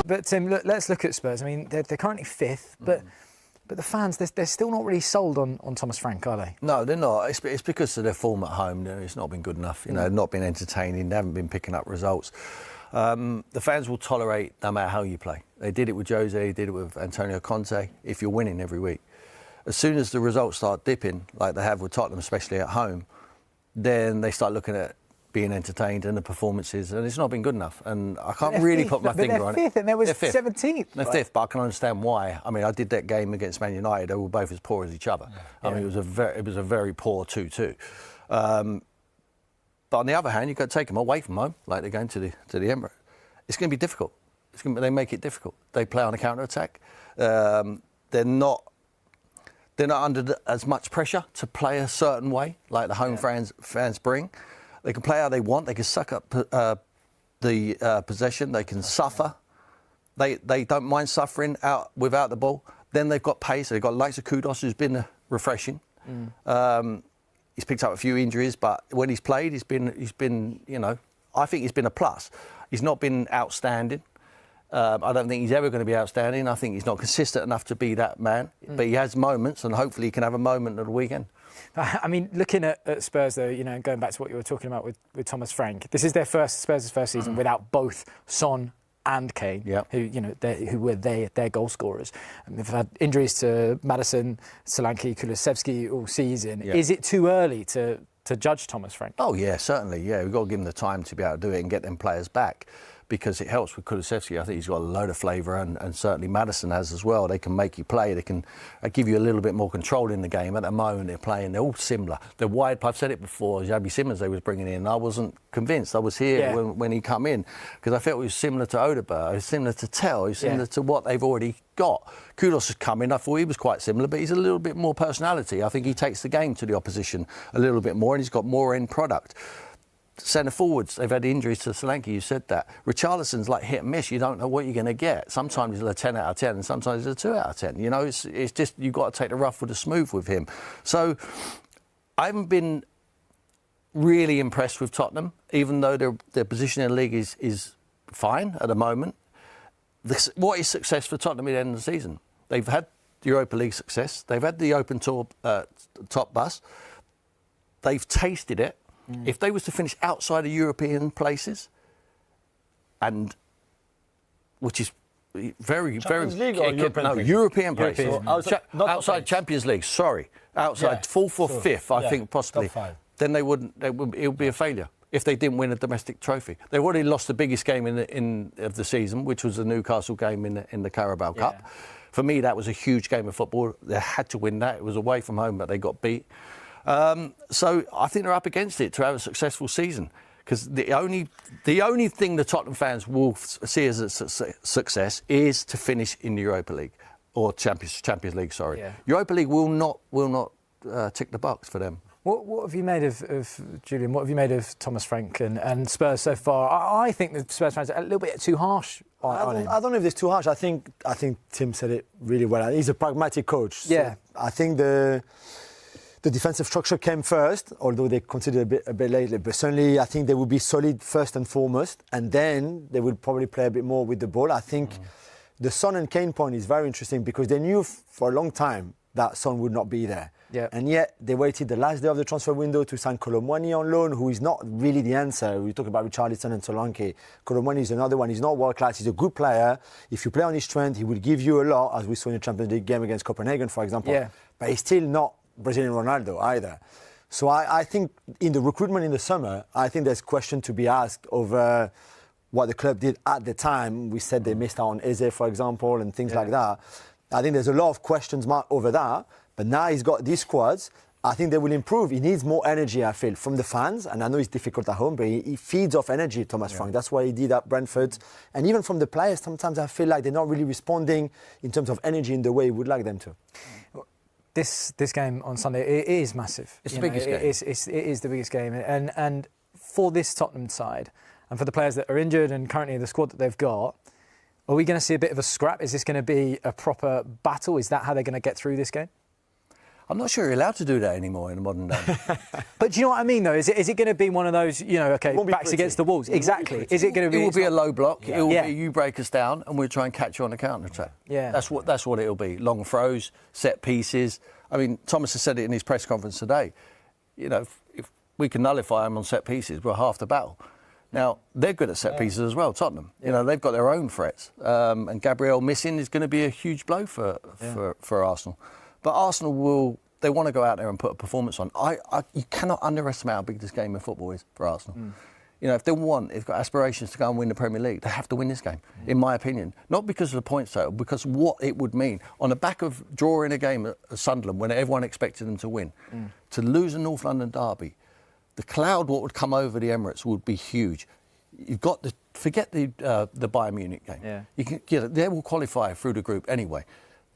But Tim, let's look at Spurs. I mean, they're currently fifth, but the fans, they're still not really sold on Thomas Frank, are they? No, they're not. It's because of their form at home. It's not been good enough. You know, not been entertaining. They haven't been picking up results. The fans will tolerate no matter how you play. They did it with Jose, they did it with Antonio Conte, if you're winning every week. As soon as the results start dipping, like they have with Tottenham, especially at home, then they start looking at being entertained and the performances, and it's not been good enough. And I can't really put my finger on it. They're fifth, and there was 17th. They're fifth, but I can understand why. I mean, I did that game against Man United. They were both as poor as each other. I mean, it was a very poor 2-2. But on the other hand, you've got to take them away from home, like they're going to the Emirates. It's going to be difficult. They make it difficult. They play on a counter-attack. They're not under as much pressure to play a certain way, like the home fans bring. They can play how they want. They can suck up the possession. They can suffer. They don't mind suffering out without the ball. Then they've got pace. They've got likes of Kudos, who's been refreshing. He's picked up a few injuries, but when he's played, he's been, you know, I think he's been a plus. He's not been outstanding. I don't think he's ever going to be outstanding. I think he's not consistent enough to be that man. But he has moments, and hopefully he can have a moment at the weekend. I mean, looking at Spurs, though, you know, going back to what you were talking about with Thomas Frank, this is Spurs' first season without both Son and Kane, who were their goal scorers. And they've had injuries to Maddison, Solanke, Kulusevski all season. Yeah. Is it too early to judge Thomas Frank? Oh, yeah, certainly. Yeah, we've got to give him the time to be able to do it and get them players back, because it helps with Kulusevski. I think he's got a load of flavour, and certainly Maddison has as well. They can make you play. They can give you a little bit more control in the game. At the moment they're playing, they're all similar. The wide, I've said it before, Xabi Simons they was bringing in. I wasn't convinced. I was here when he come in, because I felt he was similar to Odegaard. He was similar to Tell. He was similar to what they've already got. Kudos has come in. I thought he was quite similar, but he's a little bit more personality. I think he takes the game to the opposition a little bit more, and he's got more end product. Centre forwards, they've had injuries to Solanke, you said that. Richarlison's like hit and miss, you don't know what you're going to get. Sometimes he's a 10 out of 10 and sometimes he's a 2 out of 10. You know, it's just, you've got to take the rough with the smooth with him. So I haven't been really impressed with Tottenham, even though their position in the league is fine at the moment. What is success for Tottenham at the end of the season? They've had the Europa League success. They've had the Open Tour top bus. They've tasted it. If they was to finish outside of European places, and which is very, Champions very... League or European places. European. Outside Champions League, sorry. Outside fourth or fifth, I think, possibly. Top five. Then it would be a failure if they didn't win a domestic trophy. They've already lost the biggest game of the season, which was the Newcastle game in the Carabao Cup. For me, that was a huge game of football. They had to win that. It was away from home, but they got beat. So I think they're up against it to have a successful season, because the only thing the Tottenham fans will see as a success is to finish in the Europa League or Champions League. Sorry, Europa League will not tick the box for them. What have you made of Julian? What have you made of Thomas Frank and Spurs so far? I think the Spurs fans are a little bit too harsh on him. I don't know if it's too harsh. I think Tim said it really well. He's a pragmatic coach. So I think the defensive structure came first, although they considered a bit lately. But certainly, I think they would be solid first and foremost, and then they would probably play a bit more with the ball. I think the Son and Kane point is very interesting, because they knew for a long time that Son would not be there. Yeah. And yet they waited the last day of the transfer window to sign Colomwani on loan, who is not really the answer. We talk about Richarlison and Solanke. Colomwani is another one. He's not world class. He's a good player. If you play on his strength, he will give you a lot, as we saw in the Champions League game against Copenhagen, for example. Yeah. But he's still not Brazilian Ronaldo either. So I think in the recruitment in the summer, I think there's question to be asked over what the club did at the time. We said they missed out on Eze, for example, and things like that. I think there's a lot of questions mark over that. But now he's got these squads. I think they will improve. He needs more energy, I feel, from the fans. And I know it's difficult at home, but he feeds off energy, Thomas Frank. That's why he did at Brentford. And even from the players, sometimes I feel like they're not really responding in terms of energy in the way he would like them to. This game on Sunday, it is massive. It's the biggest game. It is the biggest game. And for this Tottenham side, and for the players that are injured and currently the squad that they've got, are we going to see a bit of a scrap? Is this going to be a proper battle? Is that how they're going to get through this game? I'm not sure you're allowed to do that anymore in the modern day. But do you know what I mean, though? Is it going to be one of those, backs against the walls? Exactly. Is it going to be? It will be a low block. Yeah. It will be you break us down and we'll try and catch you on the counter attack. Yeah. That's what it'll be. Long throws, set pieces. I mean, Thomas has said it in his press conference today. If we can nullify them on set pieces, we're half the battle. Now, they're good at set pieces as well, Tottenham. Yeah. They've got their own threats. And Gabriel missing is going to be a huge blow for Arsenal. But Arsenal they want to go out there and put a performance on. You cannot underestimate how big this game of football is for Arsenal. If they've got aspirations to go and win the Premier League, they have to win this game, in my opinion. Not because of the points total, because what it would mean. On the back of drawing a game at Sunderland when everyone expected them to win, to lose a North London derby, the cloud what would come over the Emirates would be huge. You've got to forget the Bayern Munich game. Yeah. They will qualify through the group anyway.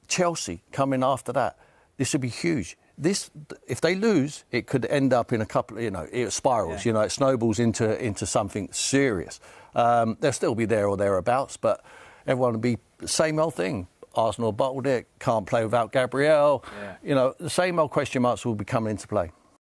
Chelsea coming after that. This would be huge. If they lose, it could end up in a couple. It spirals. Yeah. It snowballs into something serious. They'll still be there or thereabouts, but everyone will be the same old thing. Arsenal bottled it. Can't play without Gabriel. Yeah. The same old question marks will be coming into play.